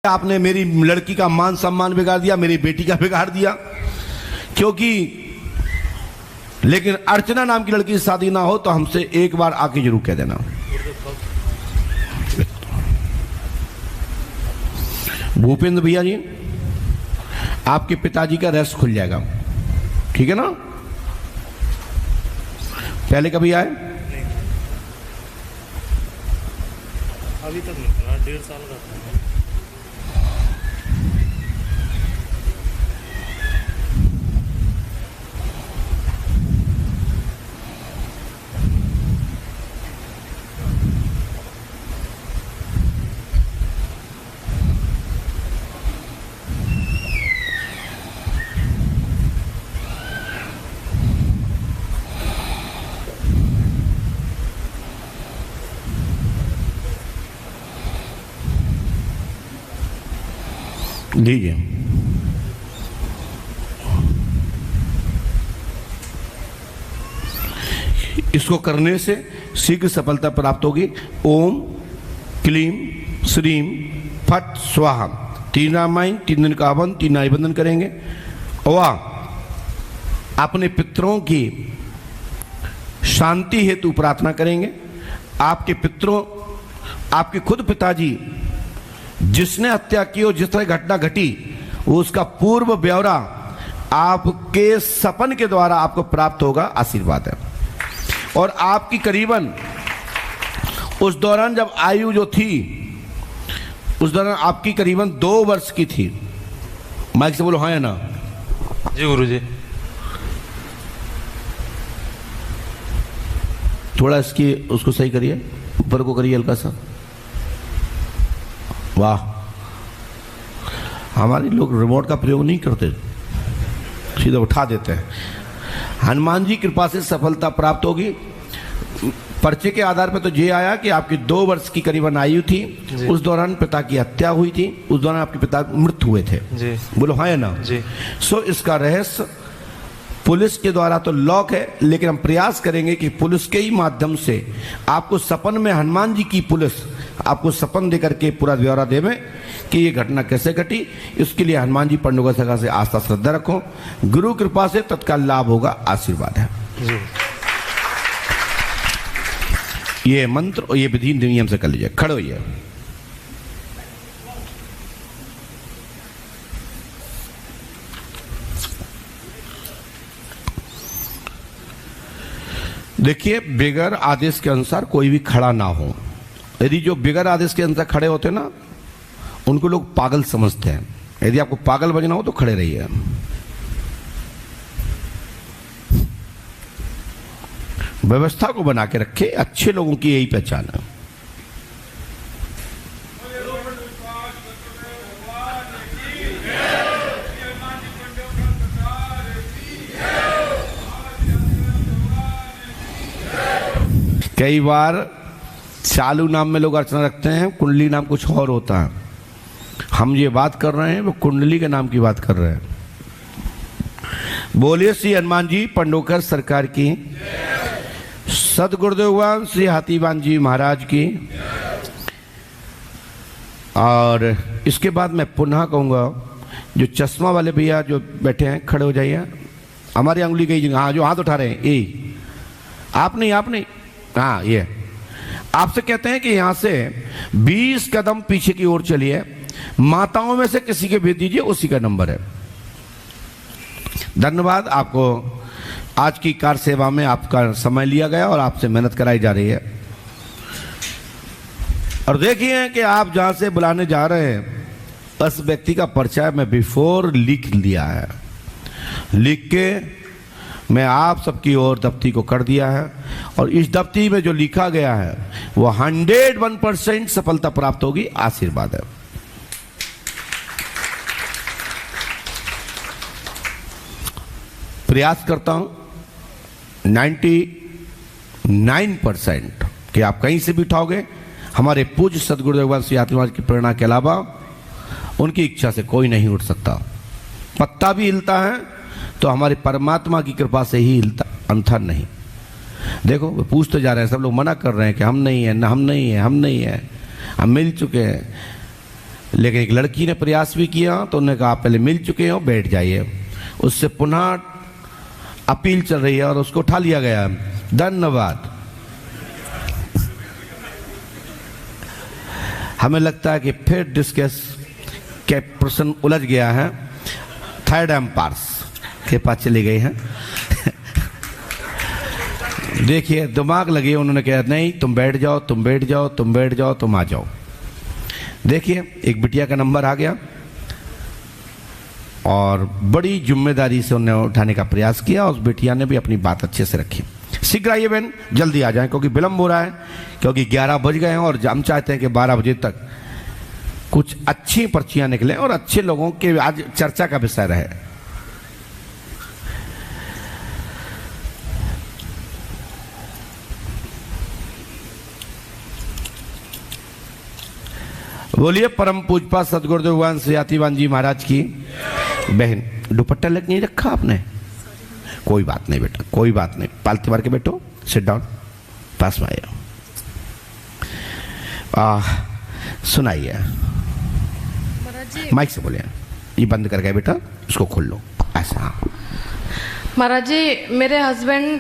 आपने मेरी लड़की का मान सम्मान बिगाड़ दिया, मेरी बेटी का बिगाड़ दिया, क्योंकि लेकिन अर्चना नाम की लड़की से शादी ना हो तो हमसे एक बार आके जरूर कह देना। भूपेंद्र भैया जी, आपके पिताजी का रेस्ट खुल जाएगा, ठीक है ना? पहले कभी आए? अभी तक नहीं, 1.5 साल का था। लीजिए। इसको करने से शीघ्र सफलता प्राप्त होगी। ओम क्लीम श्रीम फट स्वाहा। 3 रामायण, 3 दिन का हवन, 3 निबंधन करेंगे। और अपने पितरों की शांति हेतु प्रार्थना करेंगे। आपके पितरों, आपके खुद पिताजी जिसने हत्या की और जिस तरह घटना घटी, वो उसका पूर्व ब्यौरा आपके सपन के द्वारा आपको प्राप्त होगा। आशीर्वाद है। और आपकी करीबन उस दौरान जब आयु जो थी, उस दौरान आपकी करीबन 2 वर्ष की थी। माइक से बोलो हाँ या ना? जी गुरुजी। थोड़ा इसकी उसको सही करिए, ऊपर को करिए हल्का सा। वाह, हमारे लोग रिमोट का प्रयोग नहीं करते, सीधा उठा देते हैं। हनुमान जी की कृपा से सफलता प्राप्त होगी। पर्चे के आधार पर तो ये आया कि आपकी 2 वर्ष की करीबन आयु थी, उस दौरान पिता की हत्या हुई थी, उस दौरान आपके पिता मृत हुए थे जी। बोलो हाँ या ना? जी। सो इसका रहस्य पुलिस के द्वारा तो लॉक है, लेकिन हम प्रयास करेंगे कि पुलिस के ही माध्यम से आपको सपन में हनुमान जी की पुलिस आपको सपन देकर के पूरा ब्यौरा देवे कि ये घटना कैसे घटी। इसके लिए हनुमान जी पंडों सगा से आस्था श्रद्धा रखो, गुरु कृपा से तत्काल लाभ होगा। आशीर्वाद है। ये मंत्र और ये विधि नियम से कर लीजिए। खड़े होइए। देखिए, बगैर आदेश के अनुसार कोई भी खड़ा ना हो। यदि जो बगैर आदेश के अनुसार खड़े होते ना, उनको लोग पागल समझते हैं। यदि आपको पागल बनना हो तो खड़े रहिए। व्यवस्था को बना के रखे, अच्छे लोगों की यही पहचान है। कई बार चालू नाम में लोग अर्चना रखते हैं, कुंडली नाम कुछ और होता है। हम ये बात कर रहे हैं वो कुंडली के नाम की बात कर रहे हैं। बोलिए श्री हनुमान जी पंडोकर सरकार की, सदगुरुदेव श्री हाथीवान जी महाराज की। और इसके बाद मैं पुनः कहूँगा, जो चश्मा वाले भैया जो बैठे हैं खड़े हो जाइए। हमारी अंगुली कई जगह, हाँ जो हाथ उठा रहे हैं, ये आप नहीं, हाँ ये आपसे कहते हैं कि यहां से 20 कदम पीछे की ओर चलिए। माताओं में से किसी के भेज दीजिए, उसी का नंबर है। धन्यवाद। आपको आज की कार सेवा में आपका समय लिया गया और आपसे मेहनत कराई जा रही है। और देखिए कि आप जहां से बुलाने जा रहे हैं, उस व्यक्ति का परिचय मैं बिफोर लिख लिया है। लिख के मैं आप सबकी ओर दफ्ती को कर दिया है। और इस दफ्ती में जो लिखा गया है वो 101% सफलता प्राप्त होगी। आशीर्वाद है। प्रयास करता हूं 99% कि आप कहीं से भी उठाओगे। हमारे पूज्य सदगुरुदेव श्री हाथीवान की प्रेरणा के अलावा उनकी इच्छा से कोई नहीं उठ सकता। पत्ता भी हिलता है तो हमारे परमात्मा की कृपा से ही हिलता, अन्यथा नहीं। देखो वो पूछते जा रहे हैं, सब लोग मना कर रहे हैं कि हम नहीं है, हम नहीं है, हम मिल चुके हैं। लेकिन एक लड़की ने प्रयास भी किया तो उन्होंने कहा आप पहले मिल चुके हो, बैठ जाइए। उससे पुनः अपील चल रही है और उसको उठा लिया गया। धन्यवाद। हमें लगता है कि फिर डिस्कस के प्रश्न उलझ गया है, थर्ड एम्पायर्स के पास चली गई हैं। देखिए दिमाग लगे, उन्होंने कहा नहीं तुम बैठ जाओ, तुम बैठ जाओ, तुम बैठ जाओ, तुम आ जाओ। देखिए एक बिटिया का नंबर आ गया और बड़ी जिम्मेदारी से उन्होंने उठाने का प्रयास किया और उस बिटिया ने भी अपनी बात अच्छे से रखी। शीघ्र आइए बहन, जल्दी आ जाएं क्योंकि विलंब हो रहा है, क्योंकि 11 बज गए हैं और हम चाहते हैं कि 12 बजे तक कुछ अच्छी पर्चियां निकले और अच्छे लोगों के आज चर्चा का विषय रहे। बोलिए परम पूजपा सदगुरुदेव भगवान श्री यातिवान जी महाराज की। बहन दुपट्टा लग नहीं रखा आपने? कोई बात नहीं बेटा, कोई बात नहीं, पालती मार के बैठो, सिट डाउन, पास में आइए। सुनाइए, माइक से बोलिए। ये बंद कर गए बेटा, इसको खोल लो ऐसा। महाराज जी मेरे हस्बैंड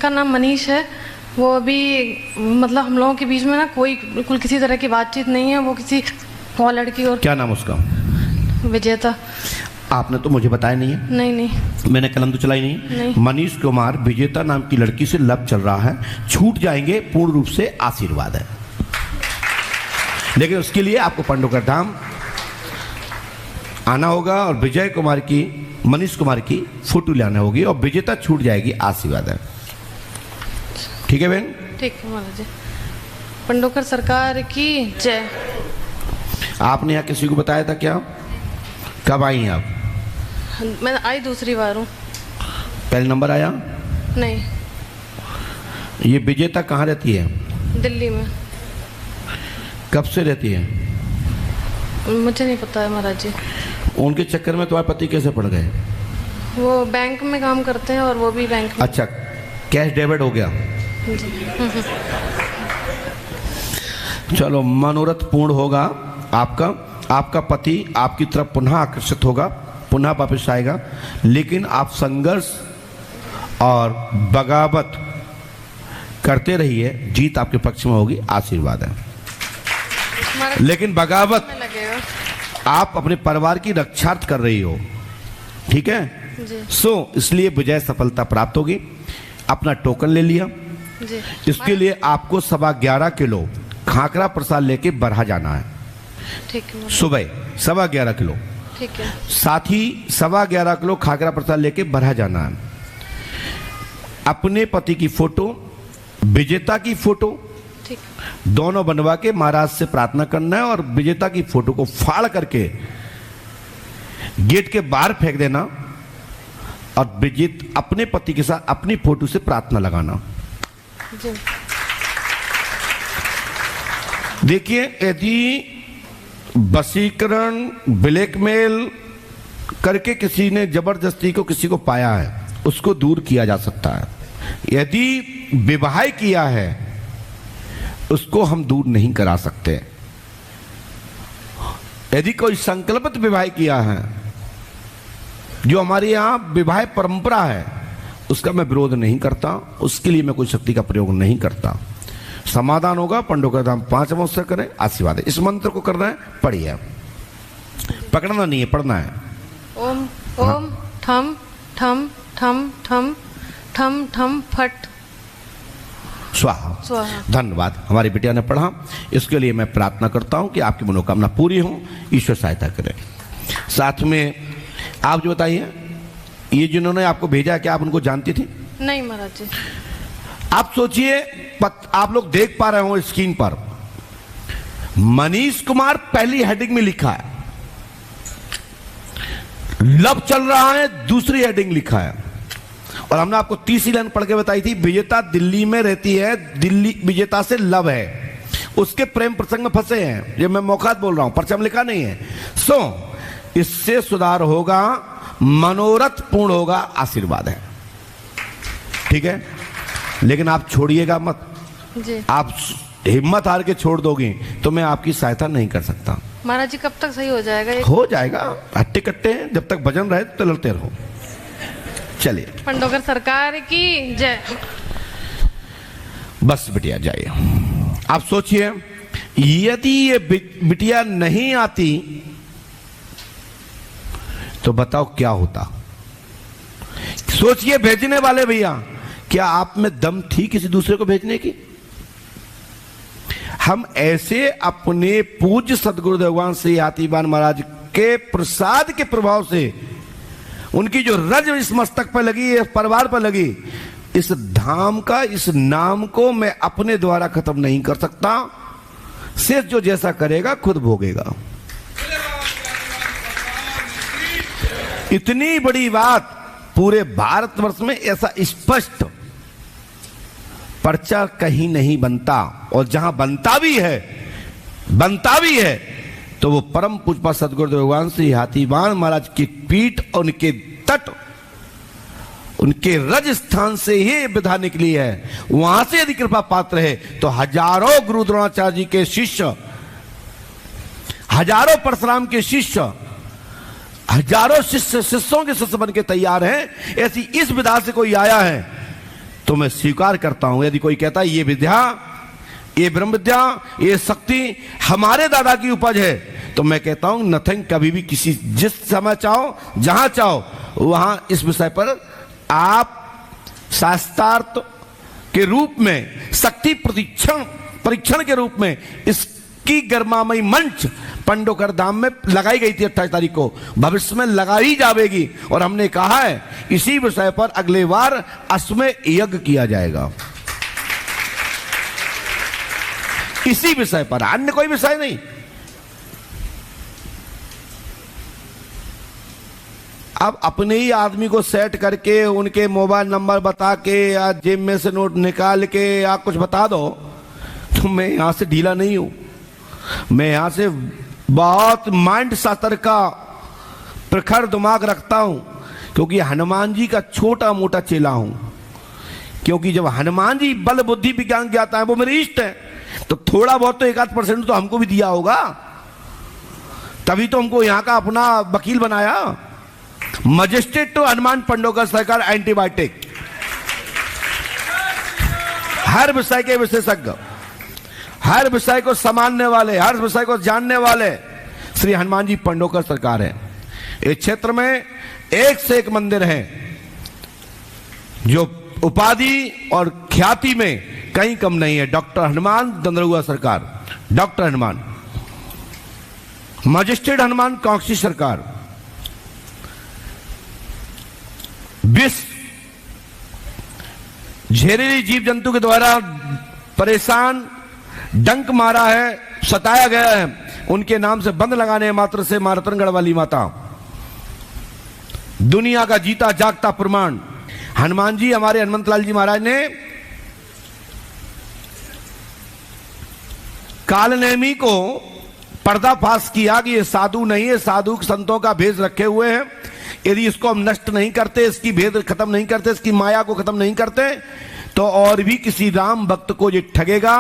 का नाम मनीष है। वो अभी मतलब हम लोगों के बीच में ना कोई बिल्कुल किसी तरह की बातचीत नहीं है। वो किसी और लड़की और। क्या नाम उसका? विजेता। आपने तो मुझे बताया नहीं है। नहीं मैंने कलम तो चलाई नहीं। मनीष कुमार विजेता नाम की लड़की से लव चल रहा है, छूट जाएंगे, पूर्ण रूप से आशीर्वाद है। लेकिन उसके लिए आपको पांडुकर धाम आना होगा और विजय कुमार की, मनीष कुमार की फोटो लाना होगी और विजेता छूट जाएगी, आशीर्वाद है। ठीक है बहन? ठीक है महाराज जी। पंडोकर सरकार की जय। आपने यहाँ किसी को बताया था क्या? कब आई हैं आप? मैं आई दूसरी बार हूँ। पहले नंबर आया नहीं। ये विजेता कहाँ रहती है? दिल्ली में। कब से रहती है? मुझे नहीं पता है महाराज जी। उनके चक्कर में तुम्हारे पति कैसे पड़ गए? वो बैंक में काम करते हैं और वो भी बैंक में। अच्छा, कैश डेबिट हो गया। चलो मनोरथ पूर्ण होगा आपका। आपका पति आपकी तरफ पुनः आकर्षित होगा, पुनः वापस आएगा। लेकिन आप संघर्ष और बगावत करते रहिए, जीत आपके पक्ष में होगी, आशीर्वाद है। लेकिन बगावत आप अपने परिवार की रक्षार्थ कर रही हो, ठीक है? इसलिए विजय सफलता प्राप्त होगी। अपना टोकन ले लिया जी। इसके लिए आपको 11.25 किलो खाकरा प्रसाद लेके बरहा जाना है। ठीक है। सुबह 11.25 किलो। ठीक है। साथ ही 11.25 किलो खाकरा प्रसाद लेके बरहा जाना है। अपने पति की फोटो, विजेता की फोटो, ठीक, दोनों बनवा के महाराज से प्रार्थना करना है और विजेता की फोटो को फाड़ करके गेट के बाहर फेंक देना और विजेत अपने पति के साथ अपनी फोटो से प्रार्थना लगाना। जी। देखिए यदि वशीकरण, ब्लैकमेल करके किसी ने जबरदस्ती को किसी को पाया है, उसको दूर किया जा सकता है। यदि विवाह किया है, उसको हम दूर नहीं करा सकते। यदि कोई संकल्पित विवाह किया है, जो हमारे यहाँ विवाह परंपरा है, उसका मैं विरोध नहीं करता, उसके लिए मैं कोई शक्ति का प्रयोग नहीं करता। समाधान होगा। पंडोकर धाम 5 अवसर करें, आशीर्वाद है। इस मंत्र को करना है, पढ़िए, पकड़ना नहीं है, पढ़ना है। ओम ओम ठम ठम ठम ठम ठम ठम फट स्वाहा। स्वाहा। धन्यवाद, हमारी बिटिया ने पढ़ा। इसके लिए मैं प्रार्थना करता हूं कि आपकी मनोकामना पूरी हो, ईश्वर सहायता करे। साथ में आप जो बताइए, ये जिन्होंने आपको भेजा, क्या आप उनको जानती थी? नहीं महाराज जी। आप सोचिए, आप लोग देख पा रहे हो स्क्रीन पर, मनीष कुमार पहली हेडिंग में लिखा है, लव चल रहा है दूसरी हेडिंग लिखा है, और हमने आपको तीसरी लाइन पढ़ के बताई थी, विजेता दिल्ली में रहती है, दिल्ली विजेता से लव है, उसके प्रेम प्रसंग में फंसे हैं। ये मैं मौकात बोल रहा हूं, पर्चा में लिखा नहीं है। इससे सुधार होगा, मनोरथ पूर्ण होगा, आशीर्वाद है। ठीक है, लेकिन आप छोड़िएगा मत। जी। आप हिम्मत हार के छोड़ दोगे तो मैं आपकी सहायता नहीं कर सकता। महाराज जी कब तक सही हो जाएगा ये? हो जाएगा, हट्टे कट्टे हैं, जब तक भजन रहे तो लड़ते रहो। चलिए, पंडोकर सरकार की जय। बस बिटिया जाइए। आप सोचिए, यदि ये बिटिया नहीं आती तो बताओ क्या होता। सोचिए भेजने वाले भैया, क्या आप में दम थी किसी दूसरे को भेजने की? हम ऐसे अपने पूज्य सदगुरु भगवान श्री हाथीवान महाराज के प्रसाद के प्रभाव से, उनकी जो रज इस मस्तक पर लगी, इस परिवार पर लगी, इस धाम का, इस नाम को मैं अपने द्वारा खत्म नहीं कर सकता। शेष जो जैसा करेगा खुद भोगेगा। इतनी बड़ी बात पूरे भारतवर्ष में ऐसा स्पष्ट पर्चा कहीं नहीं बनता, और जहां बनता भी है तो वो परम पूज्य सदगुरु भगवान श्री हाथीवान महाराज की पीठ, उनके तट, उनके रज स्थान से ही विधा निकली है। वहां से यदि कृपा पात्र है तो हजारों गुरु द्रोणाचार्य जी के शिष्य, हजारों परशुराम के शिष्य, हजारों शिष्यों के शिष्य बन के तैयार हैं। ऐसी इस विधा से कोई आया है तो मैं स्वीकार करता हूं। यदि कोई कहता है ये विद्या, ये ब्रह्म विद्या, ये शक्ति हमारे दादा की उपज है, तो मैं कहता हूं नथिंग। कभी भी किसी, जिस समय चाहो, जहां चाहो, वहां इस विषय पर आप शास्त्रार्थ के रूप में, शक्ति परीक्षण के रूप में इसकी गर्मामयी मंच पंडोकर धाम में लगाई गई थी 28 तारीख को, भविष्य में लगाई जाएगी। और हमने कहा है इसी विषय पर अगले बार अश्वमेध यज्ञ किया जाएगा, इसी विषय पर, अन्य कोई विषय नहीं। अब अपने ही आदमी को सेट करके, उनके मोबाइल नंबर बता के या जेब में से नोट निकाल के या कुछ बता दो, तो मैं यहां से ढीला नहीं हूं। मैं यहां से बहुत माइंड शास्त्र का प्रखर दिमाग रखता हूं, क्योंकि हनुमान जी का छोटा मोटा चेला हूं। क्योंकि जब हनुमान जी बल बुद्धि विज्ञान ज्ञाता है, वो मेरे इष्ट है, तो थोड़ा बहुत तो 1-8% तो हमको भी दिया होगा, तभी तो हमको यहां का अपना वकील बनाया। मजिस्ट्रेट तो हनुमान पंडोकर सरकार एंटीबायोटिक, हर विषय के विशेषज्ञ, हर विषय को समझने वाले, हर विषय को जानने वाले श्री हनुमान जी पंडोकर सरकार है। इस क्षेत्र में एक से एक मंदिर हैं जो उपाधि और ख्याति में कहीं कम नहीं है। डॉक्टर हनुमान दंदरुआ सरकार, डॉक्टर हनुमान, मजिस्ट्रेट हनुमान कांक्षी सरकार, विष झेरेली जीव जंतु के द्वारा परेशान, डंक मारा है, सताया गया है, उनके नाम से बंद लगाने मात्र से मां रतनगढ़ वाली माता, दुनिया का जीता जागता प्रमाण। हनुमान जी, हमारे हनुमंत लाल जी महाराज ने कालनेमी को पर्दाफाश किया कि ये साधु नहीं है, साधु संतों का भेष रखे हुए हैं। यदि इसको हम नष्ट नहीं करते, इसकी भेद खत्म नहीं करते, इसकी माया को खत्म नहीं करते, तो और भी किसी राम भक्त को ये ठगेगा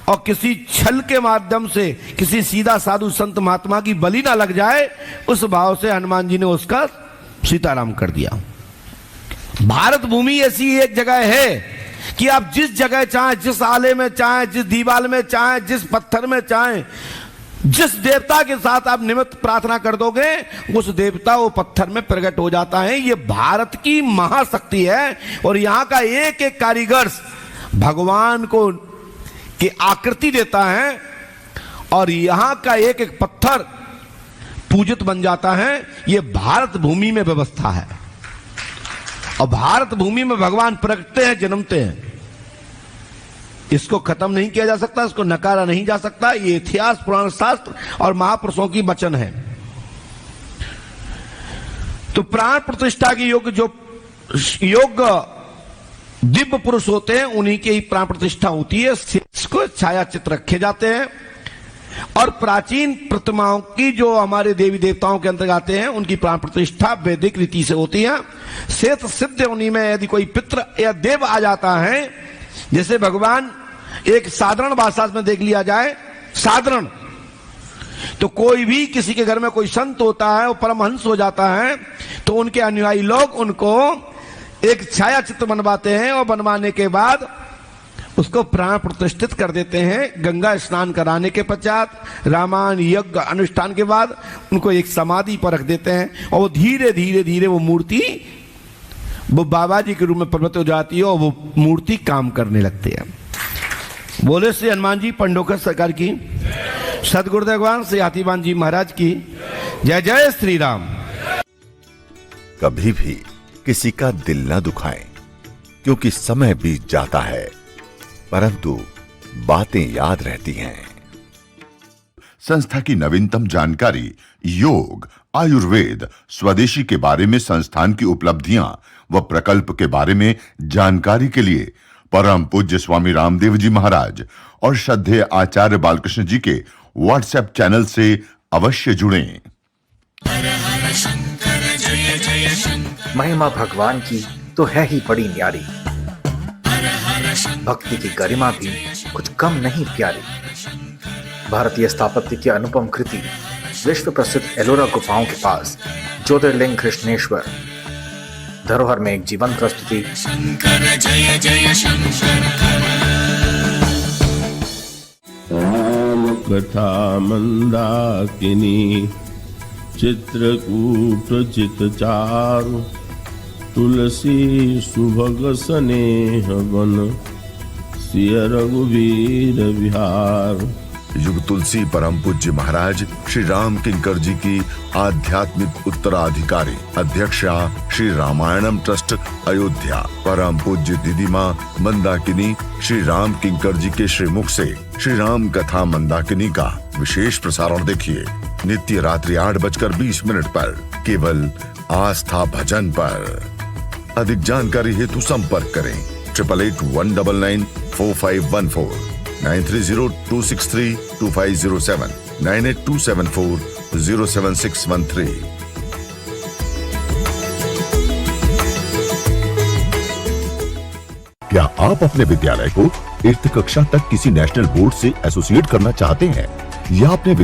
और किसी छल के माध्यम से किसी सीधा साधु संत महात्मा की बलि ना लग जाए, उस भाव से हनुमान जी ने उसका सीताराम कर दिया। भारत भूमि ऐसी एक जगह है कि आप जिस जगह चाहें, जिस आले में चाहें, जिस दीवाल में चाहें, जिस पत्थर में चाहें, जिस देवता के साथ आप निमित्त प्रार्थना कर दोगे, उस देवता वो पत्थर में प्रकट हो जाता है। ये भारत की महाशक्ति है। और यहां का एक एक कारीगर भगवान को की आकृति देता है, और यहां का एक एक पत्थर पूजित बन जाता है। ये भारत भूमि में व्यवस्था है, और भारत भूमि में भगवान प्रकटते हैं, जन्मते हैं। इसको खत्म नहीं किया जा सकता, इसको नकारा नहीं जा सकता। ये इतिहास, पुराण शास्त्र और महापुरुषों की वचन है। तो प्राण प्रतिष्ठा की योग, जो योग्य दिव्य पुरुष होते हैं, उन्हीं की ही प्राण प्रतिष्ठा होती है। इसको छाया चित्र रखे जाते हैं। और प्राचीन प्रतिमाओं की, जो हमारे देवी देवताओं के अंतर्गत आते हैं, उनकी प्राण प्रतिष्ठा वैदिक रीति से होती है। शेत सिद्ध उन्हीं में यदि कोई पितृ या देव आ जाता है, जैसे भगवान एक साधारण भाषा में देख लिया जाए, साधारण, तो कोई भी किसी के घर में कोई संत होता है, वो परमहंस हो जाता है, तो उनके अनुयायी लोग उनको एक छाया चित्र बनवाते हैं और बनवाने के बाद उसको प्राण प्रतिष्ठित कर देते हैं। गंगा स्नान कराने के पश्चात रामायण यज्ञ अनुष्ठान के बाद उनको एक समाधि पर रख देते हैं और वो धीरे धीरे धीरे वो मूर्ति वो बाबा जी के रूप में परिणत हो जाती है और वो मूर्ति काम करने लगती है। बोले श्री हनुमान जी पंडोकर सरकार की, सदगुरुदेव भगवान श्री हाथीवान जी महाराज की जय। जय श्री राम। कभी भी किसी का दिल न दुखाएं, क्योंकि समय बीत जाता है परंतु बातें याद रहती हैं। संस्था की नवीनतम जानकारी, योग, आयुर्वेद, स्वदेशी के बारे में संस्थान की उपलब्धियां व प्रकल्प के बारे में जानकारी के लिए परम पूज्य स्वामी रामदेव जी महाराज और श्रद्धेय आचार्य बालकृष्ण जी के व्हाट्सएप चैनल से अवश्य जुड़ें। महिमा भगवान की तो है ही बड़ी न्यारी, भक्ति की गरिमा भी कुछ कम नहीं प्यारी। भारतीय स्थापत्य की अनुपम कृति, विश्व प्रसिद्ध एलोरा गुफाओं के पास ज्योतिर्लिंग कृष्णेश्वर, धरोहर में एक जीवंत प्रस्तुति। राम कथा मंदाकिनी, चित्रकूट चितचारु, तुलसी सुभग स्नेह वन, सिय रघुवीर विहार। युग तुलसी परम पूज्य महाराज श्री राम किंकर जी की आध्यात्मिक उत्तराधिकारी, अध्यक्षा श्री रामायणम ट्रस्ट अयोध्या। परम पूज्य दीदी माँ मंदाकिनी श्री राम किंकर जी के श्रीमुख से श्री राम कथा मंदाकिनी का विशेष प्रसारण देखिए नित्य रात्रि 8:20 पर केवल आस्था भजन पर। अधिक जानकारी हेतु संपर्क करें 8881994514, 9302632507, 9827407613। क्या आप अपने विद्यालय को 8th कक्षा तक किसी नेशनल बोर्ड से एसोसिएट करना चाहते हैं या अपने